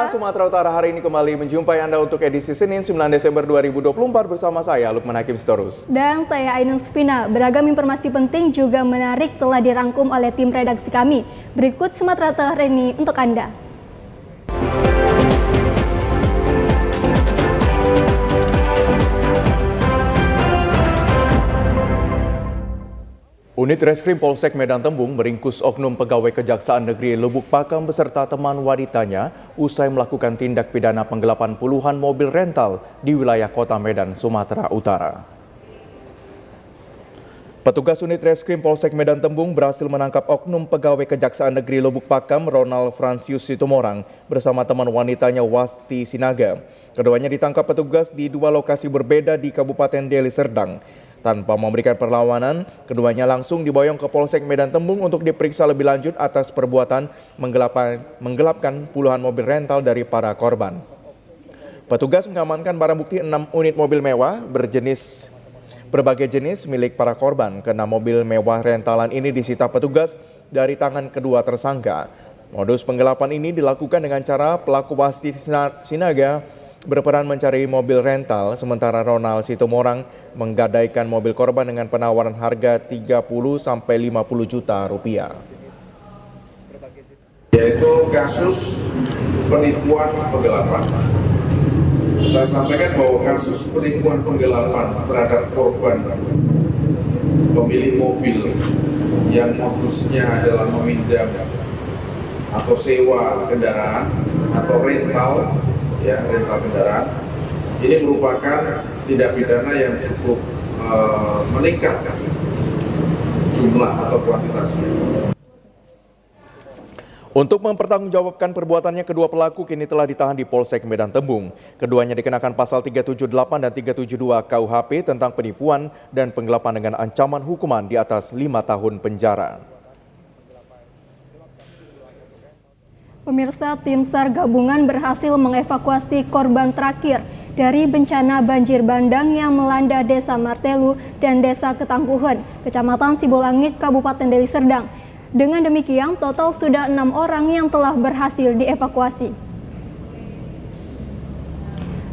Sumatera Utara hari ini kembali menjumpai Anda untuk edisi Senin 9 Desember 2024 bersama saya Lukman Hakim Sitorus. Dan saya Ainun Spina. Beragam informasi penting juga menarik telah dirangkum oleh tim redaksi kami. Berikut Sumatera Utara hari ini untuk Anda. Unit Reskrim Polsek Medan Tembung meringkus oknum pegawai Kejaksaan Negeri Lubuk Pakam beserta teman wanitanya usai melakukan tindak pidana penggelapan puluhan mobil rental di wilayah Kota Medan, Sumatera Utara. Petugas unit Reskrim Polsek Medan Tembung berhasil menangkap oknum pegawai Kejaksaan Negeri Lubuk Pakam Ronald Fransius Situmorang bersama teman wanitanya Wasti Sinaga. Keduanya ditangkap petugas di dua lokasi berbeda di Kabupaten Deli Serdang. Tanpa memberikan perlawanan, keduanya langsung diboyong ke Polsek Medan Tembung untuk diperiksa lebih lanjut atas perbuatan menggelapkan puluhan mobil rental dari para korban. Petugas mengamankan barang bukti 6 unit mobil mewah berbagai jenis milik para korban. Kena mobil mewah rentalan ini disita petugas dari tangan kedua tersangka. Modus penggelapan ini dilakukan dengan cara pelaku Wasti Sinaga berperan mencari mobil rental, sementara Ronald Situmorang menggadaikan mobil korban dengan penawaran harga 30 sampai 50 juta rupiah. Yaitu kasus penipuan penggelapan. Saya sampaikan bahwa kasus penipuan penggelapan terhadap korban pemilik mobil yang modusnya adalah meminjam atau sewa kendaraan atau rental kendaraan, ini merupakan tindak pidana yang cukup meningkat jumlah atau kuantitasnya. Untuk mempertanggungjawabkan perbuatannya, kedua pelaku kini telah ditahan di Polsek Medan Tembung. Keduanya dikenakan pasal 378 dan 372 KUHP tentang penipuan dan penggelapan dengan ancaman hukuman di atas 5 tahun penjara. Pemirsa, tim SAR gabungan berhasil mengevakuasi korban terakhir dari bencana banjir bandang yang melanda Desa Martelu dan Desa Ketangkuhan, Kecamatan Sibolangit, Kabupaten Deli Serdang. Dengan demikian, total sudah 6 orang yang telah berhasil dievakuasi.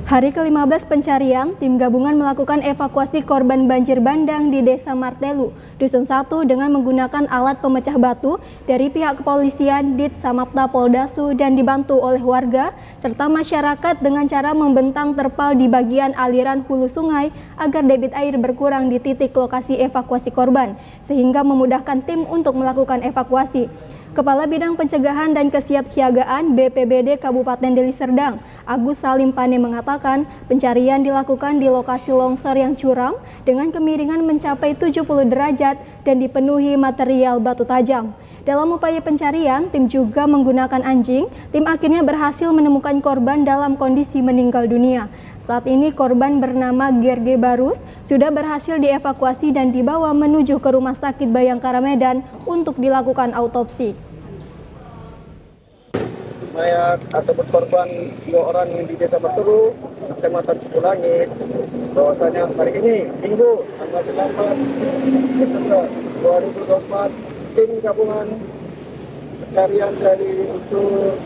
Hari ke-15 pencarian, tim gabungan melakukan evakuasi korban banjir bandang di Desa Martelu, Dusun 1 dengan menggunakan alat pemecah batu dari pihak kepolisian Dit Samapta Poldasu dan dibantu oleh warga serta masyarakat dengan cara membentang terpal di bagian aliran hulu sungai agar debit air berkurang di titik lokasi evakuasi korban, sehingga memudahkan tim untuk melakukan evakuasi. Kepala Bidang Pencegahan dan Kesiapsiagaan BPBD Kabupaten Deli Serdang, Agus Salim Pane mengatakan pencarian dilakukan di lokasi longsor yang curam dengan kemiringan mencapai 70 derajat dan dipenuhi material batu tajam. Dalam upaya pencarian, tim juga menggunakan anjing. Tim akhirnya berhasil menemukan korban dalam kondisi meninggal dunia. Saat ini korban bernama Gerge Barus sudah berhasil dievakuasi dan dibawa menuju ke Rumah Sakit Bayangkara Medan untuk dilakukan autopsi. Mayat ataupun korban 2 orang yang di Desa Martelu, Kecamatan Sibolangit, bahwasanya hari ini Minggu tanggal 8 Desember 2024, tim gabungan pencarian dari unsur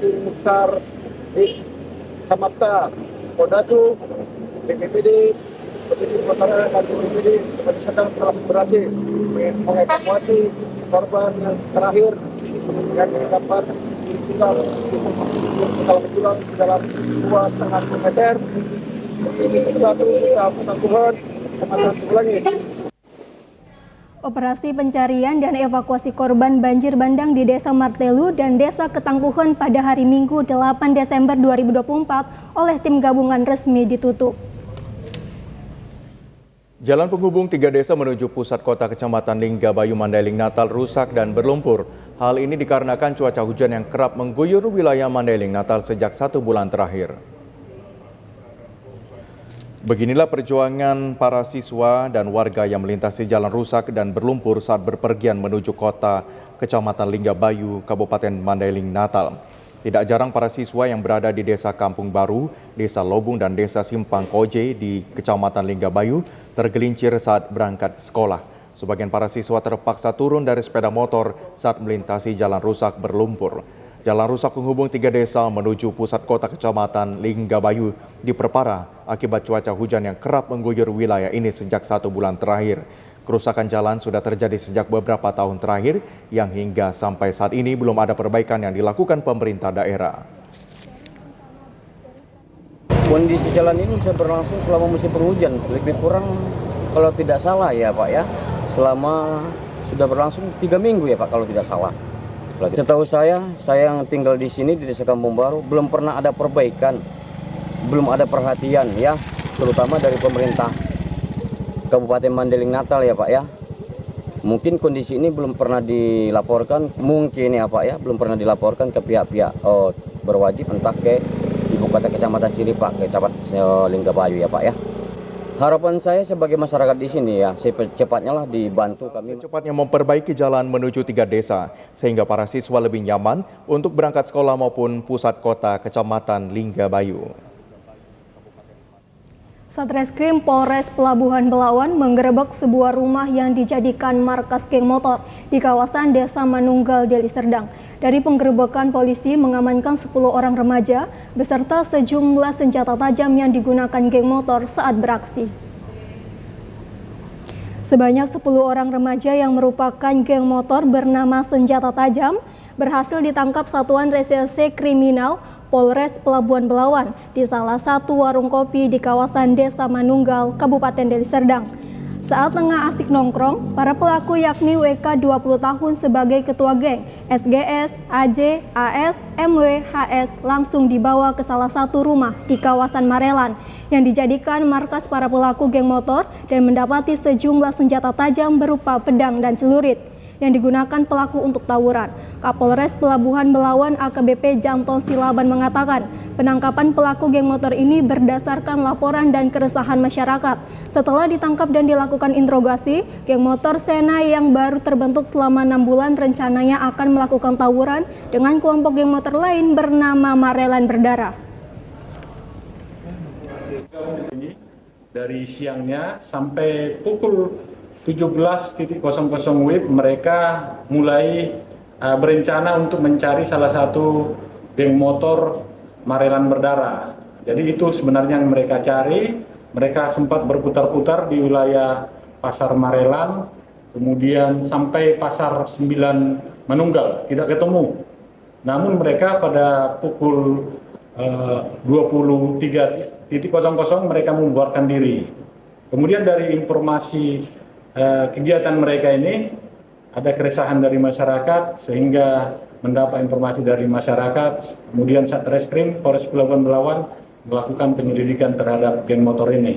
tim SAR di Samapta Poldasu, BPBD, Provinsi Sumatera dan BPBD sedang telah berhasil mengevakuasi korban yang terakhir yang dapat ditinggal sedalam 2,5 meter. Ini satu Desa Ketangkuhan, Kecamatan Sibolangit. Operasi pencarian dan evakuasi korban banjir bandang di Desa Martelu dan Desa Ketangkuhan pada hari Minggu 8 Desember 2024 oleh tim gabungan resmi ditutup. Jalan penghubung 3 desa menuju pusat kota Kecamatan Linggabayu, Mandailing, Natal rusak dan berlumpur. Hal ini dikarenakan cuaca hujan yang kerap mengguyur wilayah Mandailing, Natal sejak 1 bulan terakhir. Beginilah perjuangan para siswa dan warga yang melintasi jalan rusak dan berlumpur saat berpergian menuju kota Kecamatan Linggabayu, Kabupaten Mandailing, Natal. Tidak jarang para siswa yang berada di Desa Kampung Baru, Desa Lobung, dan Desa Simpang Koje di Kecamatan Linggabayu tergelincir saat berangkat sekolah. Sebagian para siswa terpaksa turun dari sepeda motor saat melintasi jalan rusak berlumpur. Jalan rusak penghubung 3 desa menuju pusat kota kecamatan Linggabayu diperparah akibat cuaca hujan yang kerap mengguyur wilayah ini sejak 1 bulan terakhir. Kerusakan jalan sudah terjadi sejak beberapa tahun terakhir yang hingga sampai saat ini belum ada perbaikan yang dilakukan pemerintah daerah. Kondisi jalan ini bisa berlangsung selama musim penghujan, lebih kurang kalau tidak salah ya Pak ya, selama sudah berlangsung 3 minggu ya Pak kalau tidak salah. Setahu saya yang tinggal di sini di Desa Kampung Baru belum pernah ada perbaikan, belum ada perhatian ya, terutama dari pemerintah Kabupaten Mandailing Natal ya Pak ya. Mungkin kondisi ini belum pernah dilaporkan, mungkin ya Pak ya, belum pernah dilaporkan ke pihak-pihak berwajib, entah ke Ibu Kota Kecamatan Siripak, Kecamatan Linggabayu ya Pak ya. Harapan saya sebagai masyarakat di sini ya, secepatnya lah dibantu kami. Secepatnya memperbaiki jalan menuju 3 desa, sehingga para siswa lebih nyaman untuk berangkat sekolah maupun pusat kota Kecamatan Linggabayu. Satreskrim Polres Pelabuhan Belawan menggerebek sebuah rumah yang dijadikan markas geng motor di kawasan Desa Manunggal, Deli Serdang. Dari penggerebekan, polisi mengamankan 10 orang remaja beserta sejumlah senjata tajam yang digunakan geng motor saat beraksi. Sebanyak 10 orang remaja yang merupakan geng motor bernama Senjata Tajam berhasil ditangkap Satuan Reserse Kriminal Polres Pelabuhan Belawan di salah satu warung kopi di kawasan Desa Manunggal, Kabupaten Deli Serdang. Saat tengah asik nongkrong, para pelaku yakni WK 20 tahun sebagai ketua geng, SGS, AJ, AS, MW, HS langsung dibawa ke salah satu rumah di kawasan Marelan yang dijadikan markas para pelaku geng motor dan mendapati sejumlah senjata tajam berupa pedang dan celurit yang digunakan pelaku untuk tawuran. Kapolres Pelabuhan Belawan AKBP Janton Silaban mengatakan penangkapan pelaku geng motor ini berdasarkan laporan dan keresahan masyarakat. Setelah ditangkap dan dilakukan interogasi, geng motor Sena yang baru terbentuk selama 6 bulan rencananya akan melakukan tawuran dengan kelompok geng motor lain bernama Marelan Berdarah. Dari siangnya sampai pukul 17.00 WIB mereka mulai berencana untuk mencari salah satu geng motor Marelan Berdarah. Jadi itu sebenarnya yang mereka cari. Mereka sempat berputar-putar di wilayah Pasar Marelan, kemudian sampai Pasar 9 Manunggal, tidak ketemu. Namun mereka pada pukul 23.00 mereka membubarkan diri. Kemudian dari informasi kegiatan mereka ini ada keresahan dari masyarakat sehingga mendapat informasi dari masyarakat, kemudian Satreskrim Polres Pelabuhan Belawan melakukan penyelidikan terhadap geng motor ini.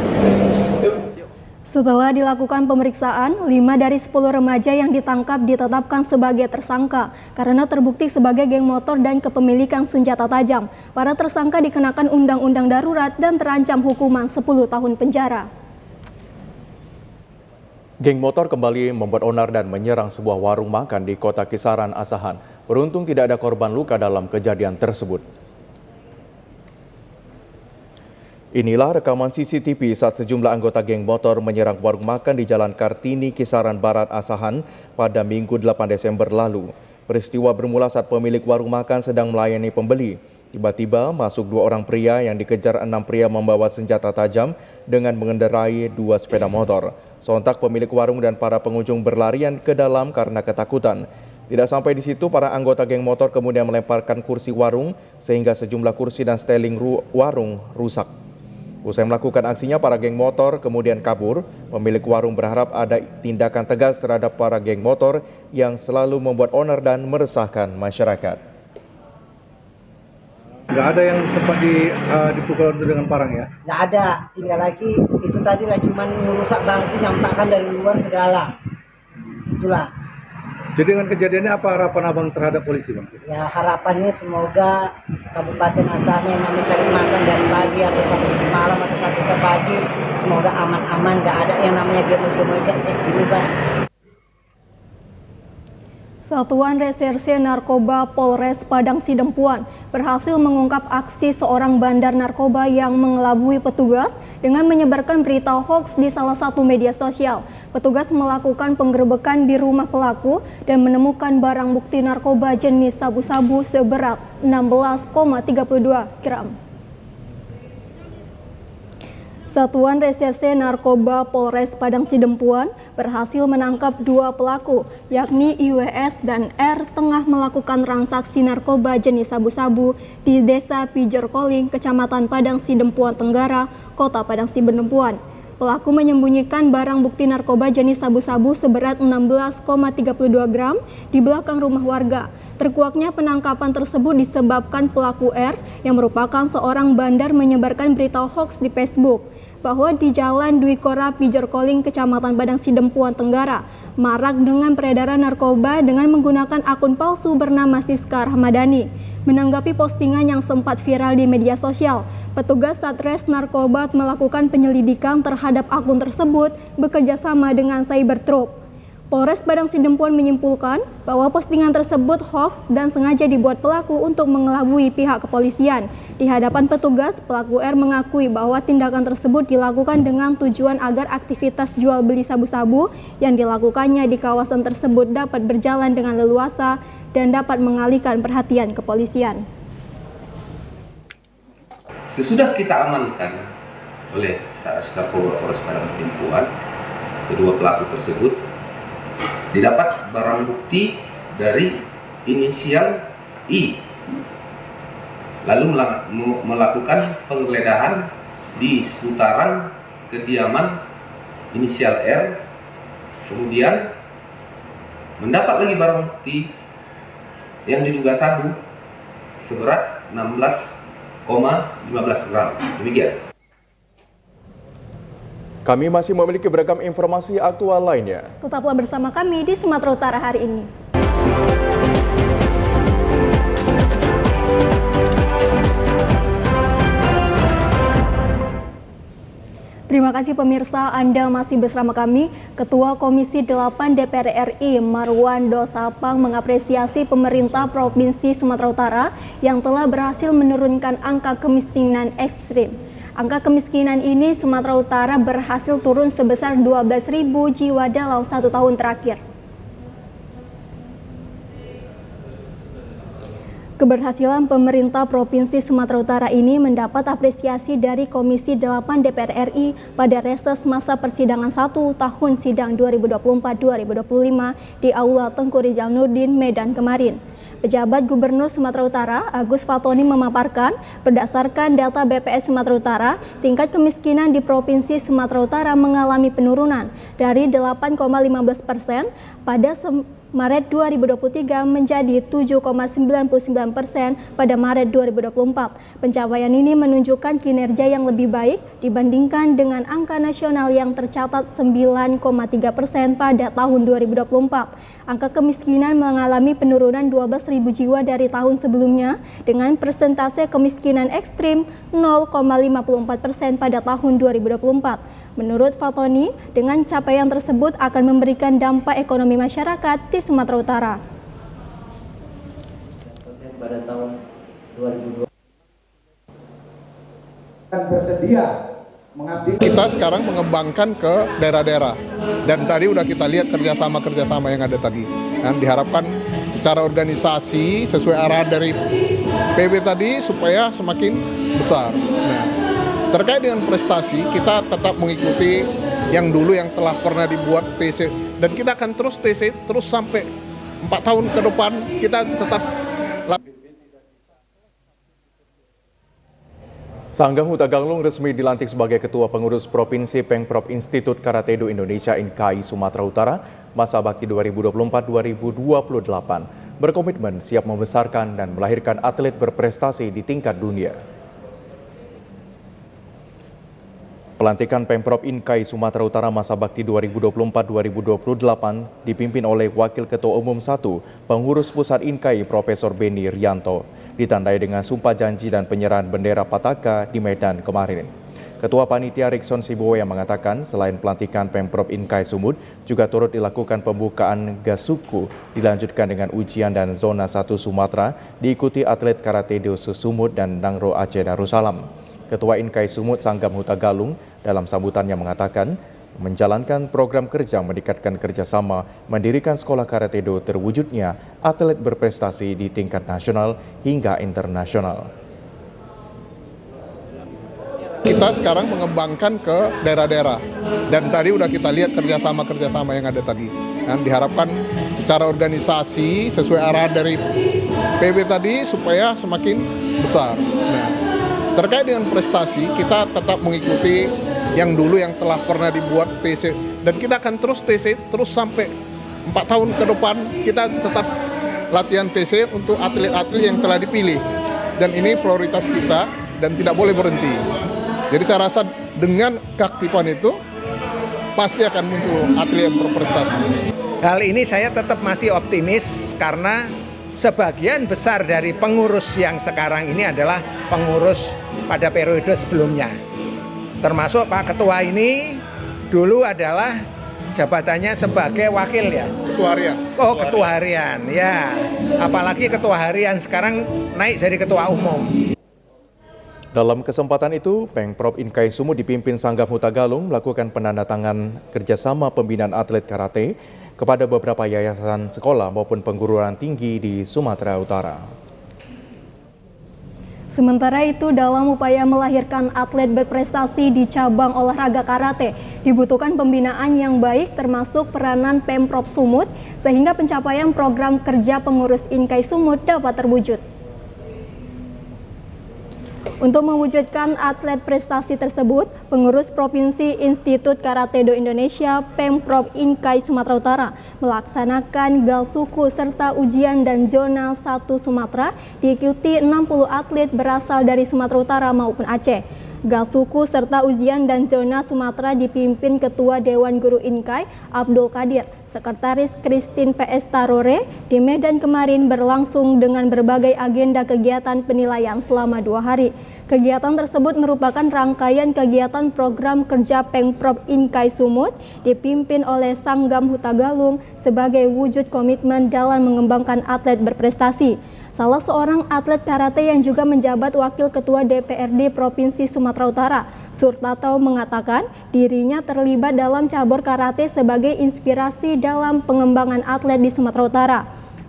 Setelah dilakukan pemeriksaan, 5 dari 10 remaja yang ditangkap ditetapkan sebagai tersangka karena terbukti sebagai geng motor dan kepemilikan senjata tajam. Para tersangka dikenakan undang-undang darurat dan terancam hukuman 10 tahun penjara. Geng motor kembali membuat onar dan menyerang sebuah warung makan di Kota Kisaran, Asahan. Beruntung tidak ada korban luka dalam kejadian tersebut. Inilah rekaman CCTV saat sejumlah anggota geng motor menyerang warung makan di Jalan Kartini, Kisaran Barat, Asahan pada Minggu 8 Desember lalu. Peristiwa bermula saat pemilik warung makan sedang melayani pembeli. Tiba-tiba masuk 2 orang pria yang dikejar 6 pria membawa senjata tajam dengan mengendarai 2 sepeda motor. Sontak pemilik warung dan para pengunjung berlarian ke dalam karena ketakutan. Tidak sampai di situ, para anggota geng motor kemudian melemparkan kursi warung sehingga sejumlah kursi dan steling warung rusak. Usai melakukan aksinya, para geng motor kemudian kabur. Pemilik warung berharap ada tindakan tegas terhadap para geng motor yang selalu membuat onar dan meresahkan masyarakat. Nggak ada yang sempat dipukul dengan parang ya? Nggak ada, tinggal lagi itu tadi lah cuman merusak bangku, nyampakkan dari luar ke dalam. Itulah. Jadi dengan kejadiannya apa harapan abang terhadap polisi, bang? Ya harapannya semoga Kabupaten Asahan yang namanya cari makan dari pagi atau sampai malam atau sampai ke pagi, semoga aman-aman, nggak ada yang namanya gemo-gemo kayak gini, bang. Satuan Reserse Narkoba Polres Padang Sidempuan berhasil mengungkap aksi seorang bandar narkoba yang mengelabui petugas dengan menyebarkan berita hoaks di salah satu media sosial. Petugas melakukan penggerebekan di rumah pelaku dan menemukan barang bukti narkoba jenis sabu-sabu seberat 16,32 gram. Satuan Reserse Narkoba Polres Padang Sidempuan berhasil menangkap 2 pelaku, yakni IWS dan R tengah melakukan transaksi narkoba jenis sabu-sabu di Desa Pijerkoling, Kecamatan Padang Sidempuan Tenggara, Kota Padang Sidempuan. Pelaku menyembunyikan barang bukti narkoba jenis sabu-sabu seberat 16,32 gram di belakang rumah warga. Terkuaknya penangkapan tersebut disebabkan pelaku R yang merupakan seorang bandar menyebarkan berita hoaks di Facebook bahwa di Jalan Dwi Kora Pijerkoling, Kecamatan Padang Sidempuan Tenggara, marak dengan peredaran narkoba dengan menggunakan akun palsu bernama Siska Rahmadani. Menanggapi postingan yang sempat viral di media sosial, petugas Satres Narkoba melakukan penyelidikan terhadap akun tersebut bekerja sama dengan Cybertroop. Polres Padang Sidempuan menyimpulkan bahwa postingan tersebut hoaks dan sengaja dibuat pelaku untuk mengelabui pihak kepolisian. Di hadapan petugas, pelaku R mengakui bahwa tindakan tersebut dilakukan dengan tujuan agar aktivitas jual beli sabu-sabu yang dilakukannya di kawasan tersebut dapat berjalan dengan leluasa dan dapat mengalihkan perhatian kepolisian. Sesudah kita amankan oleh Satres Narkoba Polres Padang Sidempuan, kedua pelaku tersebut didapat barang bukti dari inisial I, lalu melakukan penggeledahan di seputaran kediaman inisial R, kemudian mendapat lagi barang bukti yang diduga sabu seberat 16,15 gram. Demikian. Kami masih memiliki beragam informasi aktual lainnya. Tetaplah bersama kami di Sumatera Utara hari ini. Terima kasih pemirsa, Anda masih bersama kami. Ketua Komisi 8 DPR RI Marwan Dosapang mengapresiasi pemerintah Provinsi Sumatera Utara yang telah berhasil menurunkan angka kemiskinan ekstrim. Angka kemiskinan ini Sumatera Utara berhasil turun sebesar 12.000 jiwa dalam 1 tahun terakhir. Keberhasilan pemerintah Provinsi Sumatera Utara ini mendapat apresiasi dari Komisi 8 DPR RI pada reses masa persidangan 1 tahun sidang 2024-2025 di Aula Tengku Rizal Nurdin, Medan kemarin. Pejabat Gubernur Sumatera Utara, Agus Fatoni memaparkan, berdasarkan data BPS Sumatera Utara, tingkat kemiskinan di Provinsi Sumatera Utara mengalami penurunan dari 8,15% pada Maret 2023 menjadi 7,99% pada Maret 2024. Pencapaian ini menunjukkan kinerja yang lebih baik dibandingkan dengan angka nasional yang tercatat 9,3% pada tahun 2024. Angka kemiskinan mengalami penurunan 12.000 jiwa dari tahun sebelumnya dengan persentase kemiskinan ekstrim 0,54% pada tahun 2024. Menurut Fatoni, dengan capaian tersebut akan memberikan dampak ekonomi masyarakat di Sumatera Utara. Pada tahun 2020 bersedia mengabdi. Kita sekarang mengembangkan ke daerah-daerah dan tadi udah kita lihat kerjasama yang ada tadi. Dan diharapkan secara organisasi sesuai arahan dari PB tadi supaya semakin besar. Nah, terkait dengan prestasi, kita tetap mengikuti yang dulu yang telah pernah dibuat TC dan kita akan terus TC terus sampai 4 tahun ke depan kita tetap. Sanggang Hutagalung resmi dilantik sebagai Ketua Pengurus Provinsi Pengprov Institut Karatedo Indonesia INKAI Sumatera Utara masa bakti 2024-2028. Berkomitmen siap membesarkan dan melahirkan atlet berprestasi di tingkat dunia. Pelantikan Pemprov INKAI Sumatera Utara masa bakti 2024-2028 dipimpin oleh Wakil Ketua Umum 1 Pengurus Pusat INKAI Profesor Beni Rianto, ditandai dengan sumpah janji dan penyerahan bendera Pataka di Medan kemarin. Ketua Panitia Rikson Siboya mengatakan selain pelantikan Pemprov INKAI Sumut, juga turut dilakukan pembukaan Gasuku, dilanjutkan dengan ujian dan zona 1 Sumatera, diikuti atlet Karatedo Sumut dan Nangro Aceh Darussalam. Ketua INKAI Sumut Sanggam Hutagalung dalam sambutannya mengatakan, menjalankan program kerja meningkatkan kerjasama, mendirikan sekolah karate do terwujudnya atlet berprestasi di tingkat nasional hingga internasional. Kita sekarang mengembangkan ke daerah-daerah dan tadi udah kita lihat kerjasama yang ada tadi. Dan diharapkan secara organisasi sesuai arahan dari PB tadi supaya semakin besar. Nah, terkait dengan prestasi kita tetap mengikuti yang dulu yang telah pernah dibuat TC dan kita akan terus TC terus sampai 4 tahun ke depan kita tetap latihan TC untuk atlet-atlet yang telah dipilih dan ini prioritas kita dan tidak boleh berhenti. Jadi saya rasa dengan keaktifan itu pasti akan muncul atlet yang berprestasi. Hal ini saya tetap masih optimis karena sebagian besar dari pengurus yang sekarang ini adalah pengurus pada periode sebelumnya. Termasuk Pak Ketua ini dulu adalah jabatannya sebagai wakil ya. Ketua harian. Oh, ketua harian ya. Apalagi ketua harian sekarang naik jadi ketua umum. Dalam kesempatan itu, Pemprov Inkai Sumut dipimpin Sanggam Hutagalung melakukan penandatangan kerjasama pembinaan atlet karate kepada beberapa yayasan sekolah maupun perguruan tinggi di Sumatera Utara. Sementara itu, dalam upaya melahirkan atlet berprestasi di cabang olahraga karate, dibutuhkan pembinaan yang baik termasuk peranan Pemprov Sumut sehingga pencapaian program kerja pengurus Inkai Sumut dapat terwujud. Untuk mewujudkan atlet prestasi tersebut, pengurus Provinsi Institut Karate Do Indonesia Pemprov Inkai Sumatera Utara melaksanakan galsuku serta ujian dan zona 1 Sumatera diikuti 60 atlet berasal dari Sumatera Utara maupun Aceh. Galsuku serta ujian dan zona Sumatera dipimpin Ketua Dewan Guru Inkai Abdul Qadir. Sekretaris Christine PS Tarore di Medan kemarin berlangsung dengan berbagai agenda kegiatan penilaian selama 2 hari. Kegiatan tersebut merupakan rangkaian kegiatan program kerja Pemprov Inkai Sumut dipimpin oleh Sanggam Hutagalung sebagai wujud komitmen dalam mengembangkan atlet berprestasi. Salah seorang atlet karate yang juga menjabat Wakil Ketua DPRD Provinsi Sumatera Utara, Surtato mengatakan dirinya terlibat dalam cabur karate sebagai inspirasi dalam pengembangan atlet di Sumatera Utara.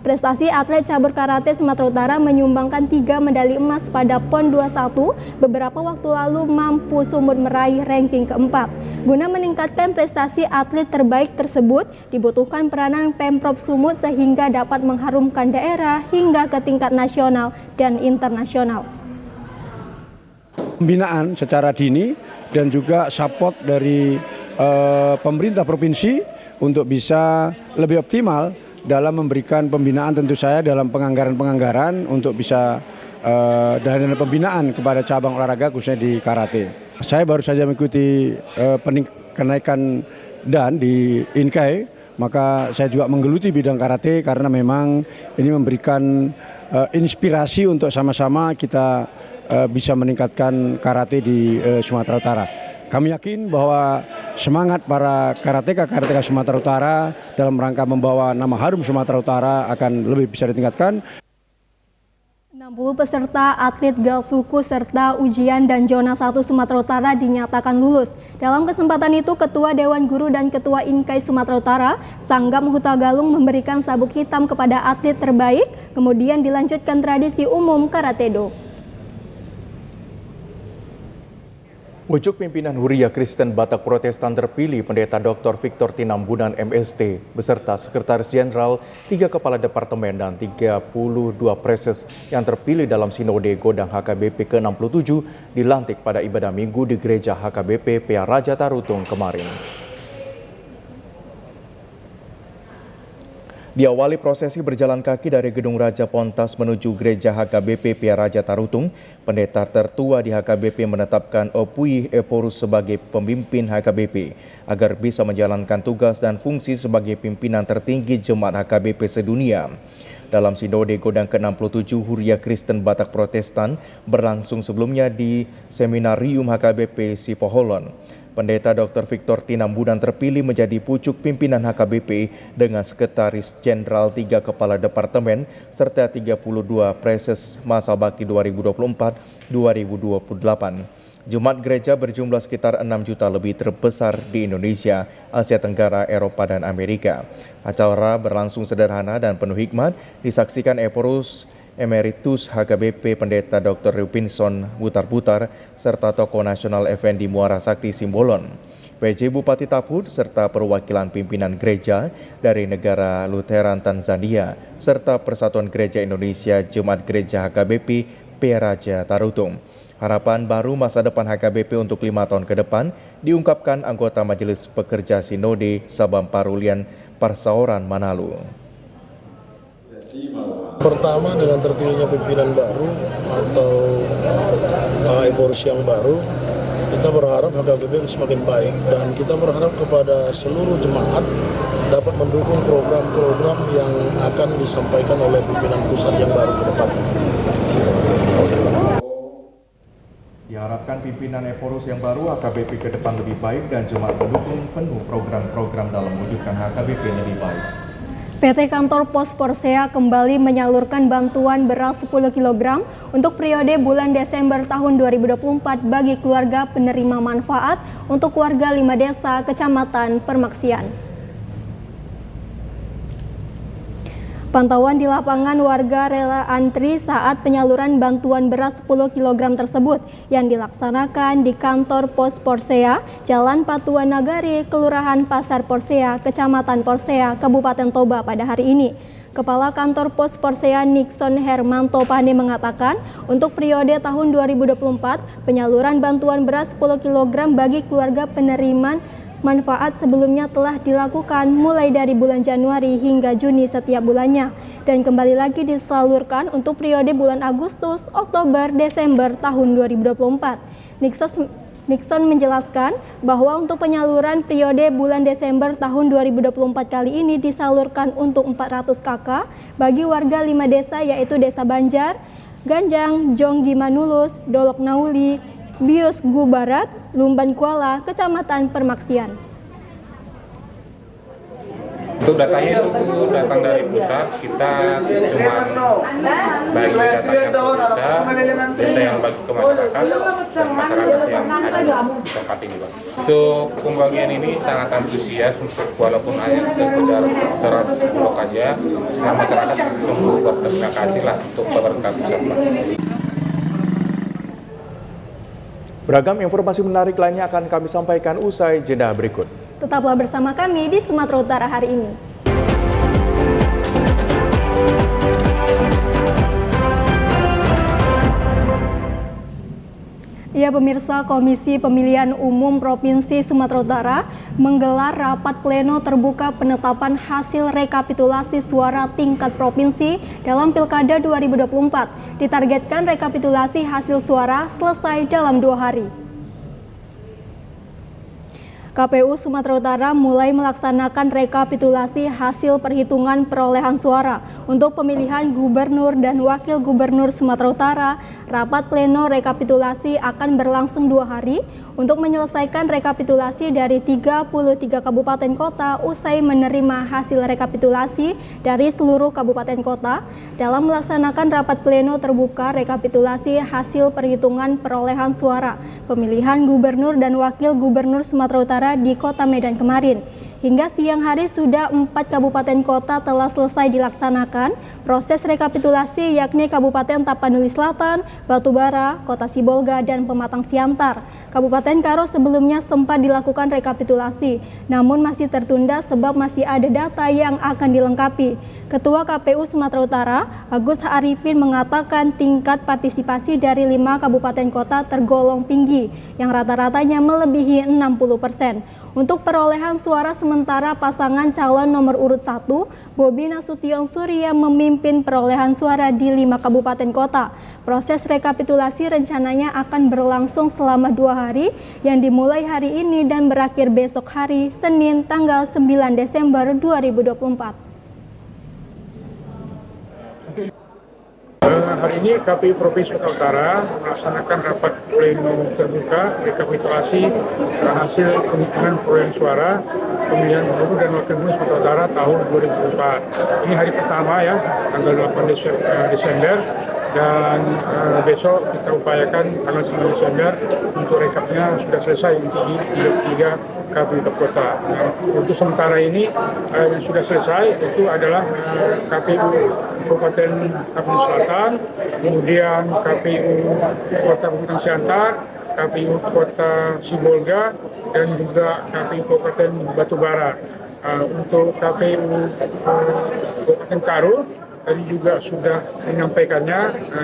Prestasi atlet cabur karate Sumatera Utara menyumbangkan 3 medali emas pada PON 21, beberapa waktu lalu mampu Sumut meraih ranking keempat. Guna meningkatkan prestasi atlet terbaik tersebut, dibutuhkan peranan Pemprov Sumut sehingga dapat mengharumkan daerah hingga ke tingkat nasional dan internasional. Pembinaan secara dini dan juga support dari pemerintah provinsi untuk bisa lebih optimal dalam memberikan pembinaan tentu saya dalam penganggaran untuk bisa dana pembinaan kepada cabang olahraga khususnya di karate. Saya baru saja mengikuti kenaikan dan di Inkai, maka saya juga menggeluti bidang karate karena memang ini memberikan inspirasi untuk sama-sama kita bisa meningkatkan karate di Sumatera Utara. Kami yakin bahwa semangat para karateka Sumatera Utara dalam rangka membawa nama harum Sumatera Utara akan lebih bisa ditingkatkan. 60 peserta atlet galsuku serta ujian dan zona 1 Sumatera Utara dinyatakan lulus. Dalam kesempatan itu, Ketua Dewan Guru dan Ketua Inkai Sumatera Utara, Sanggam Hutagalung memberikan sabuk hitam kepada atlet terbaik, kemudian dilanjutkan tradisi umum Karate Do. Pucuk pimpinan Huria Kristen Batak Protestan terpilih Pendeta Dr. Victor Tinambunan MST beserta Sekretaris Jenderal, 3 Kepala Departemen dan 32 preses yang terpilih dalam Sinode Godang HKBP ke-67 dilantik pada ibadah Minggu di Gereja HKBP PA Raja Tarutung kemarin. Diawali prosesi berjalan kaki dari Gedung Raja Pontas menuju Gereja HKBP PA Raja Tarutung, pendeta tertua di HKBP menetapkan Opui Eporus sebagai pemimpin HKBP agar bisa menjalankan tugas dan fungsi sebagai pimpinan tertinggi Jemaat HKBP sedunia. Dalam Sinode Godang ke-67 Huria Kristen Batak Protestan berlangsung sebelumnya di Seminarium HKBP Sipoholon. Pendeta Dr. Victor Tinambunan terpilih menjadi pucuk pimpinan HKBP dengan Sekretaris Jenderal, 3 Kepala Departemen, serta 32 preses masa bakti 2024-2028. Jemaat gereja berjumlah sekitar 6 juta lebih terbesar di Indonesia, Asia Tenggara, Eropa, dan Amerika. Acara berlangsung sederhana dan penuh hikmat, disaksikan Eporus Emeritus HKBP Pendeta Dr. Rupinson Butar-Butar serta tokoh nasional Effendi Muara Sakti Simbolon, PJ Bupati Taput serta perwakilan pimpinan gereja dari negara Lutheran Tanzania serta Persatuan Gereja Indonesia Jemaat Gereja HKBP Peraja Tarutung. Harapan baru masa depan HKBP untuk 5 tahun ke depan diungkapkan anggota Majelis Pekerja Sinode Sabam Parulian Parsaoran Manalu. Pertama, dengan terpilihnya pimpinan baru atau Eporus yang baru, kita berharap HKBP semakin baik dan kita berharap kepada seluruh jemaat dapat mendukung program-program yang akan disampaikan oleh pimpinan pusat yang baru ke depan. Diharapkan pimpinan Eporus yang baru HKBP ke depan lebih baik dan jemaat mendukung penuh program-program dalam mewujudkan HKBP lebih baik. PT Kantor Pos Porsea kembali menyalurkan bantuan beras 10 kg untuk periode bulan Desember tahun 2024 bagi keluarga penerima manfaat untuk warga 5 desa Kecamatan Permaksian. Pantauan di lapangan warga rela antri saat penyaluran bantuan beras 10 kg tersebut yang dilaksanakan di kantor Pos Porsea, Jalan Patuan Nagari, Kelurahan Pasar Porsea, Kecamatan Porsea, Kabupaten Toba pada hari ini. Kepala Kantor Pos Porsea Nixon Hermanto Pane mengatakan untuk periode tahun 2024 penyaluran bantuan beras 10 kg bagi keluarga penerima manfaat sebelumnya telah dilakukan mulai dari bulan Januari hingga Juni setiap bulannya dan kembali lagi disalurkan untuk periode bulan Agustus, Oktober, Desember tahun 2024. Nixon menjelaskan bahwa untuk penyaluran periode bulan Desember tahun 2024 kali ini disalurkan untuk 400 KK bagi warga 5 desa yaitu Desa Banjar, Ganjang, Jonggi Manulus, Dolok Nauli, Bius Gu Barat, Lumban Kuala, Kecamatan Permaksian. Untuk datanya itu datang dari pusat, kita cuma bagi datanya ke desa yang bagi ke masyarakat dan masyarakat yang ada di tempat ini, Pak. Untuk pembagian ini sangat antusias untuk walaupun hanya sekedar beras bulog aja, semua masyarakat sungguh berterima kasih lah untuk pemerintah pusat, Pak. Beragam informasi menarik lainnya akan kami sampaikan usai jeda berikut. Tetaplah bersama kami di Sumatera Utara hari ini. Ya pemirsa, Komisi Pemilihan Umum Provinsi Sumatera Utara menggelar rapat pleno terbuka penetapan hasil rekapitulasi suara tingkat provinsi dalam Pilkada 2024. Ditargetkan rekapitulasi hasil suara selesai dalam 2 hari. KPU Sumatera Utara mulai melaksanakan rekapitulasi hasil perhitungan perolehan suara untuk pemilihan gubernur dan wakil gubernur Sumatera Utara. Rapat pleno rekapitulasi akan berlangsung 2 hari untuk menyelesaikan rekapitulasi dari 33 kabupaten kota usai menerima hasil rekapitulasi dari seluruh kabupaten kota. Dalam melaksanakan rapat pleno terbuka rekapitulasi hasil perhitungan perolehan suara pemilihan gubernur dan wakil gubernur Sumatera Utara di Kota Medan kemarin. Hingga siang hari sudah 4 kabupaten kota telah selesai dilaksanakan proses rekapitulasi yakni Kabupaten Tapanuli Selatan, Batubara, Kota Sibolga, dan Pematang Siantar. Kabupaten Karo sebelumnya sempat dilakukan rekapitulasi, namun masih tertunda sebab masih ada data yang akan dilengkapi. Ketua KPU Sumatera Utara, Agus Arifin mengatakan tingkat partisipasi dari 5 kabupaten kota tergolong tinggi, yang rata-ratanya melebihi 60%. Untuk perolehan suara sementara pasangan calon nomor urut 1, Bobi Nasution Surya memimpin perolehan suara di 5 kabupaten kota. Proses rekapitulasi rencananya akan berlangsung selama 2 hari yang dimulai hari ini dan berakhir besok hari Senin tanggal 9 Desember 2024. Hari ini KPU Provinsi Sumatera Utara melaksanakan rapat pleno terbuka rekapitulasi hasil penghitungan perolehan suara pemilihan gubernur dan wakil gubernur Sumatera Utara tahun 2024. Ini hari pertama ya, tanggal 8 Desember dan besok kita upayakan tanggal 9 Desember untuk rekapnya sudah selesai untuk di 33 KPU Kota. Nah, untuk sementara ini yang sudah selesai itu adalah KPU Kabupaten Kampung Selatan, kemudian KPU Kota Bukit Siantar, KPU Kota Sibolga, dan juga KPU Kabupaten Batubara. Untuk KPU Kabupaten Karo tadi juga sudah menyampaikannya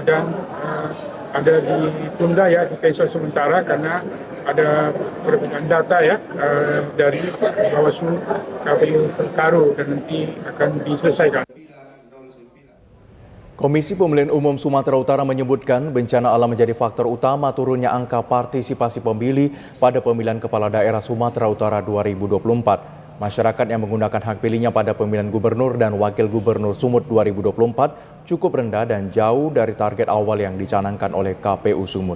dan ada ditunda ya, di cancel sementara karena ada perbedaan data ya dari Bawaslu KPU Karo dan nanti akan diselesaikan. Komisi Pemilihan Umum Sumatera Utara menyebutkan bencana alam menjadi faktor utama turunnya angka partisipasi pemilih pada pemilihan kepala daerah Sumatera Utara 2024. Masyarakat yang menggunakan hak pilihnya pada pemilihan gubernur dan wakil gubernur Sumut 2024 cukup rendah dan jauh dari target awal yang dicanangkan oleh KPU Sumut.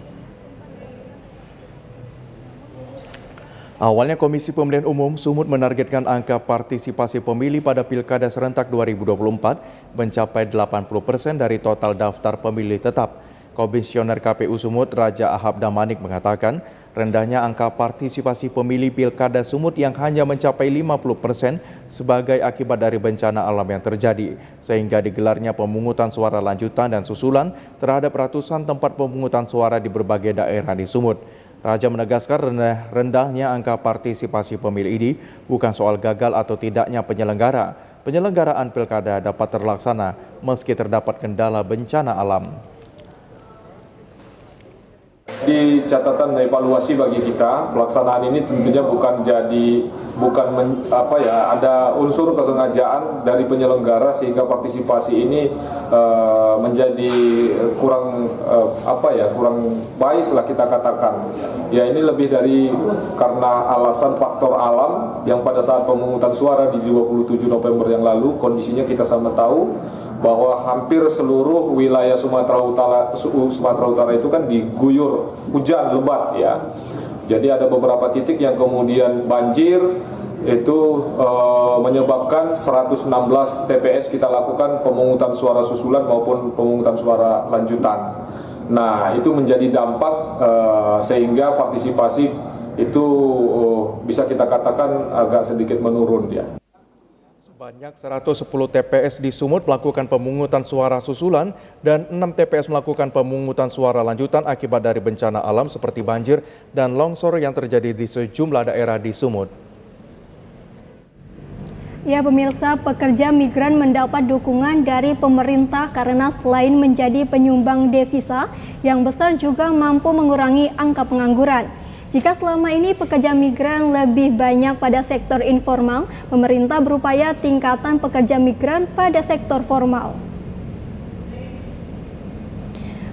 Awalnya Komisi Pemilihan Umum Sumut menargetkan angka partisipasi pemilih pada Pilkada serentak 2024 mencapai 80% dari total daftar pemilih tetap. Komisioner KPU Sumut Raja Ahab Damanik mengatakan rendahnya angka partisipasi pemilih Pilkada Sumut yang hanya mencapai 50% sebagai akibat dari bencana alam yang terjadi, sehingga digelarnya pemungutan suara lanjutan dan susulan terhadap ratusan tempat pemungutan suara di berbagai daerah di Sumut. Raja menegaskan rendahnya angka partisipasi pemilih ini bukan soal gagal atau tidaknya penyelenggara. Penyelenggaraan Pilkada dapat terlaksana meski terdapat kendala bencana alam. Di catatan evaluasi bagi kita, pelaksanaan ini tentunya ada unsur kesengajaan dari penyelenggara sehingga partisipasi ini menjadi kurang baik lah kita katakan. Ya, ini lebih dari karena alasan faktor alam yang pada saat pemungutan suara di 27 November yang lalu kondisinya kita sama tahu bahwa hampir seluruh wilayah Sumatera Utara itu kan diguyur hujan lebat ya. Jadi ada beberapa titik yang kemudian banjir itu menyebabkan 116 TPS kita lakukan pemungutan suara susulan maupun pemungutan suara lanjutan. Nah, itu menjadi dampak sehingga partisipasi itu bisa kita katakan agak sedikit menurun ya. Sebanyak 110 TPS di Sumut melakukan pemungutan suara susulan dan 6 TPS melakukan pemungutan suara lanjutan akibat dari bencana alam seperti banjir dan longsor yang terjadi di sejumlah daerah di Sumut. Ya pemirsa, pekerja migran mendapat dukungan dari pemerintah karena selain menjadi penyumbang devisa yang besar juga mampu mengurangi angka pengangguran. Jika selama ini pekerja migran lebih banyak pada sektor informal, pemerintah berupaya tingkatan pekerja migran pada sektor formal.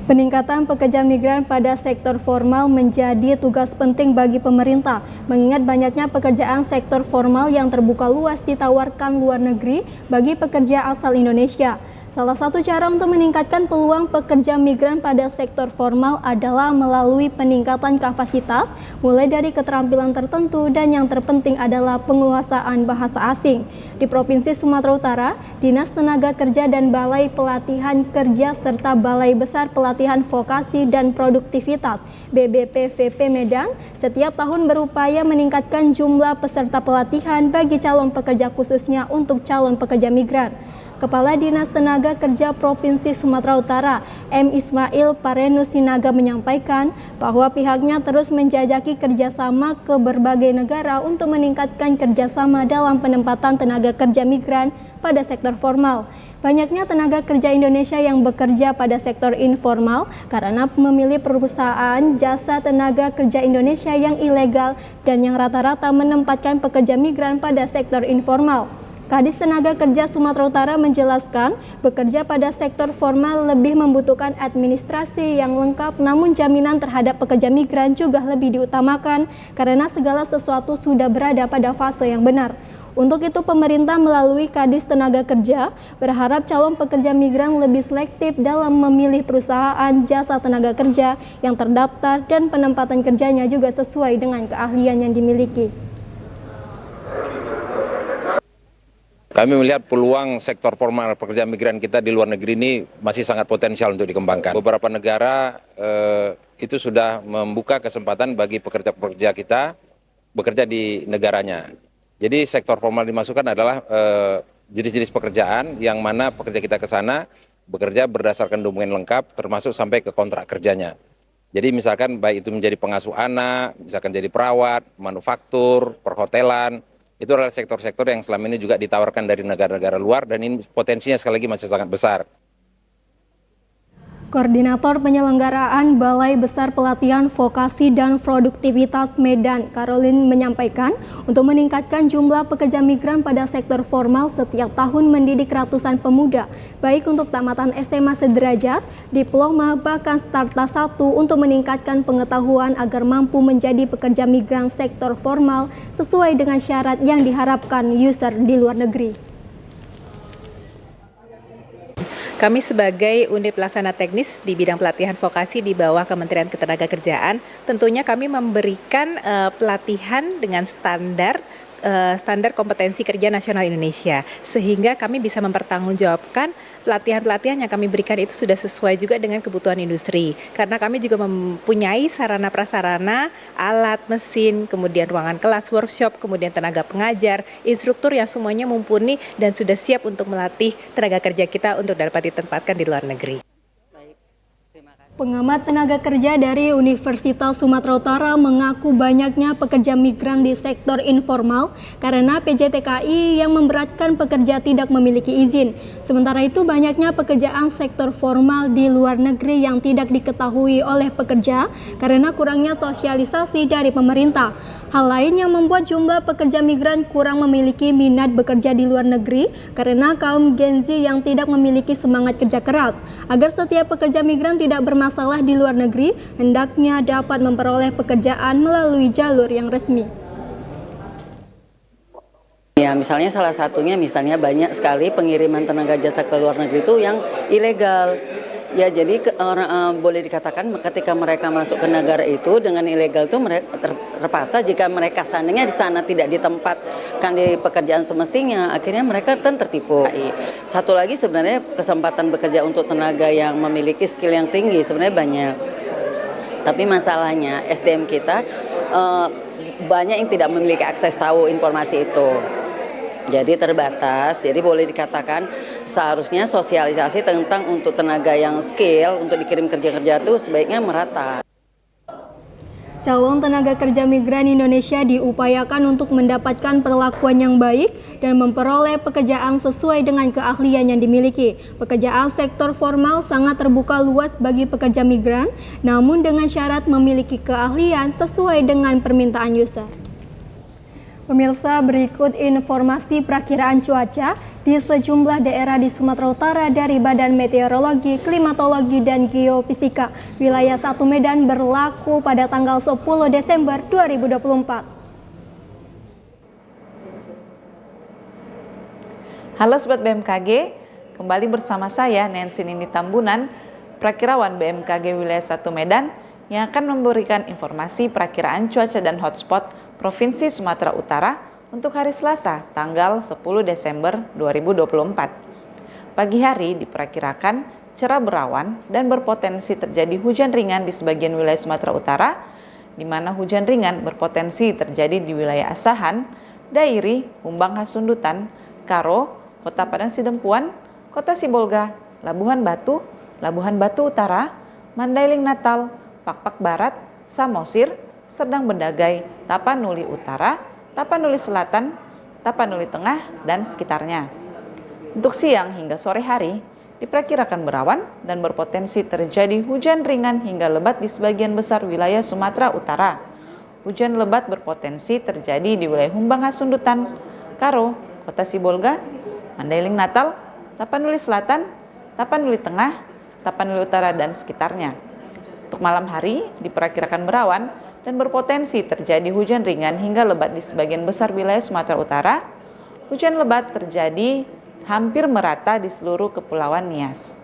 Peningkatan pekerja migran pada sektor formal menjadi tugas penting bagi pemerintah, mengingat banyaknya pekerjaan sektor formal yang terbuka luas ditawarkan luar negeri bagi pekerja asal Indonesia. Salah satu cara untuk meningkatkan peluang pekerja migran pada sektor formal adalah melalui peningkatan kapasitas, mulai dari keterampilan tertentu dan yang terpenting adalah penguasaan bahasa asing. Di Provinsi Sumatera Utara, Dinas Tenaga Kerja dan Balai Pelatihan Kerja serta Balai Besar Pelatihan Vokasi dan Produktivitas BBPVP Medan setiap tahun berupaya meningkatkan jumlah peserta pelatihan bagi calon pekerja khususnya untuk calon pekerja migran. Kepala Dinas Tenaga Kerja Provinsi Sumatera Utara, M. Ismail Parenusinaga menyampaikan bahwa pihaknya terus menjajaki kerjasama ke berbagai negara untuk meningkatkan kerjasama dalam penempatan tenaga kerja migran pada sektor formal. Banyaknya tenaga kerja Indonesia yang bekerja pada sektor informal karena memilih perusahaan jasa tenaga kerja Indonesia yang ilegal dan yang rata-rata menempatkan pekerja migran pada sektor informal. Kadis Tenaga Kerja Sumatera Utara menjelaskan, bekerja pada sektor formal lebih membutuhkan administrasi yang lengkap, namun jaminan terhadap pekerja migran juga lebih diutamakan karena segala sesuatu sudah berada pada fase yang benar. Untuk itu, pemerintah melalui Kadis Tenaga Kerja berharap calon pekerja migran lebih selektif dalam memilih perusahaan jasa tenaga kerja yang terdaftar dan penempatan kerjanya juga sesuai dengan keahlian yang dimiliki. Kami melihat peluang sektor formal pekerja migran kita di luar negeri ini masih sangat potensial untuk dikembangkan. Beberapa negara itu sudah membuka kesempatan bagi pekerja-pekerja kita bekerja di negaranya. Jadi sektor formal dimasukkan adalah jenis-jenis pekerjaan yang mana pekerja kita ke sana bekerja berdasarkan dokumen lengkap termasuk sampai ke kontrak kerjanya. Jadi misalkan baik itu menjadi pengasuh anak, misalkan jadi perawat, manufaktur, perhotelan, itu adalah sektor-sektor yang selama ini juga ditawarkan dari negara-negara luar dan ini potensinya sekali lagi masih sangat besar. Koordinator Penyelenggaraan Balai Besar Pelatihan Vokasi dan Produktivitas Medan, Caroline, menyampaikan untuk meningkatkan jumlah pekerja migran pada sektor formal setiap tahun mendidik ratusan pemuda, baik untuk tamatan SMA sederajat, diploma, bahkan starta 1 untuk meningkatkan pengetahuan agar mampu menjadi pekerja migran sektor formal sesuai dengan syarat yang diharapkan user di luar negeri. Kami sebagai unit pelaksana teknis di bidang pelatihan vokasi di bawah Kementerian Ketenagakerjaan, tentunya kami memberikan pelatihan dengan standar kompetensi kerja nasional Indonesia, sehingga kami bisa mempertanggungjawabkan pelatihan-pelatihan yang kami berikan itu sudah sesuai juga dengan kebutuhan industri. Karena kami juga mempunyai sarana-prasarana, alat, mesin, kemudian ruangan kelas, workshop, kemudian tenaga pengajar, instruktur yang semuanya mumpuni dan sudah siap untuk melatih tenaga kerja kita untuk dapat ditempatkan di luar negeri. Pengamat tenaga kerja dari Universitas Sumatera Utara mengaku banyaknya pekerja migran di sektor informal karena PJTKI yang memberatkan pekerja tidak memiliki izin. Sementara itu banyaknya pekerjaan sektor formal di luar negeri yang tidak diketahui oleh pekerja karena kurangnya sosialisasi dari pemerintah. Hal lain yang membuat jumlah pekerja migran kurang memiliki minat bekerja di luar negeri karena kaum Gen Z yang tidak memiliki semangat kerja keras. Agar setiap pekerja migran tidak bermasalah di luar negeri, hendaknya dapat memperoleh pekerjaan melalui jalur yang resmi. Ya, misalnya salah satunya banyak sekali pengiriman tenaga jasa ke luar negeri itu yang ilegal. Ya, jadi boleh dikatakan ketika mereka masuk ke negara itu dengan ilegal itu mereka terpaksa jika mereka seandainya di sana tidak ditempatkan di pekerjaan semestinya, akhirnya mereka tertipu. Satu lagi sebenarnya kesempatan bekerja untuk tenaga yang memiliki skill yang tinggi sebenarnya banyak. Tapi masalahnya SDM kita banyak yang tidak memiliki akses tahu informasi itu. Jadi terbatas, jadi boleh dikatakan seharusnya sosialisasi tentang untuk tenaga yang skill untuk dikirim kerja-kerja itu sebaiknya merata. Calon tenaga kerja migran Indonesia diupayakan untuk mendapatkan perlakuan yang baik dan memperoleh pekerjaan sesuai dengan keahlian yang dimiliki. Pekerjaan sektor formal sangat terbuka luas bagi pekerja migran, namun dengan syarat memiliki keahlian sesuai dengan permintaan user. Pemirsa, berikut informasi perakiraan cuaca di sejumlah daerah di Sumatera Utara dari Badan Meteorologi, Klimatologi, dan Geofisika. Wilayah 1 Medan berlaku pada tanggal 10 Desember 2024. Halo Sobat BMKG, kembali bersama saya Nancy Nini Tambunan, Prakirawan BMKG Wilayah 1 Medan, yang akan memberikan informasi perakiraan cuaca dan hotspot Provinsi Sumatera Utara untuk hari Selasa, tanggal 10 Desember 2024. Pagi hari diperkirakan cerah berawan dan berpotensi terjadi hujan ringan di sebagian wilayah Sumatera Utara, di mana hujan ringan berpotensi terjadi di wilayah Asahan, Dairi, Humbang Hasundutan, Karo, Kota Padang Sidempuan, Kota Sibolga, Labuhan Batu Utara, Mandailing Natal, Pakpak Barat, Samosir, Serdang Bedagai, Tapanuli Utara, Tapanuli Selatan, Tapanuli Tengah, dan sekitarnya. Untuk siang hingga sore hari, diperkirakan berawan dan berpotensi terjadi hujan ringan hingga lebat di sebagian besar wilayah Sumatera Utara. Hujan lebat berpotensi terjadi di wilayah Humbang Hasundutan, Karo, Kota Sibolga, Mandailing Natal, Tapanuli Selatan, Tapanuli Tengah, Tapanuli Utara, dan sekitarnya. Untuk malam hari, diperkirakan berawan dan berpotensi terjadi hujan ringan hingga lebat di sebagian besar wilayah Sumatera Utara. Hujan lebat terjadi hampir merata di seluruh Kepulauan Nias.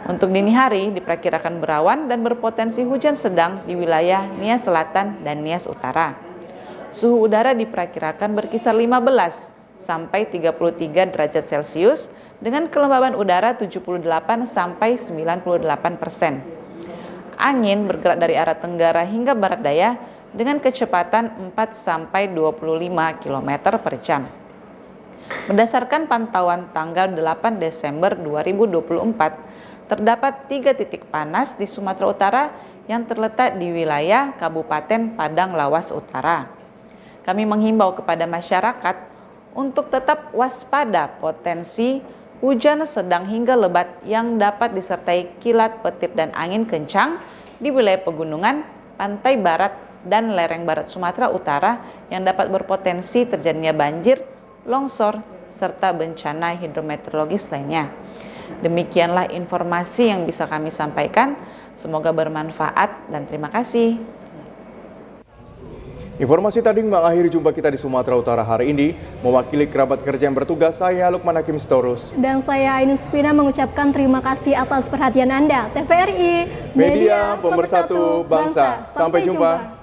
Untuk dini hari, diperkirakan berawan dan berpotensi hujan sedang di wilayah Nias Selatan dan Nias Utara. Suhu udara diperkirakan berkisar 15 sampai 33 derajat Celcius dengan kelembaban udara 78 sampai 98%. Angin bergerak dari arah tenggara hingga barat daya dengan kecepatan 4 sampai 25 km per jam. Berdasarkan pantauan tanggal 8 Desember 2024, terdapat 3 titik panas di Sumatera Utara yang terletak di wilayah Kabupaten Padang Lawas Utara. Kami menghimbau kepada masyarakat untuk tetap waspada potensi hujan sedang hingga lebat yang dapat disertai kilat, petir, dan angin kencang di wilayah pegunungan, pantai barat, dan lereng barat Sumatera Utara yang dapat berpotensi terjadinya banjir, longsor, serta bencana hidrometeorologis lainnya. Demikianlah informasi yang bisa kami sampaikan. Semoga bermanfaat dan terima kasih. Informasi tadi mengakhiri jumpa kita di Sumatera Utara hari ini. Mewakili kerabat kerja yang bertugas, saya Lukman Hakim Sitorus. Dan saya Ainus Fina mengucapkan terima kasih atas perhatian Anda. TVRI, Media Pemersatu Bangsa. Sampai jumpa.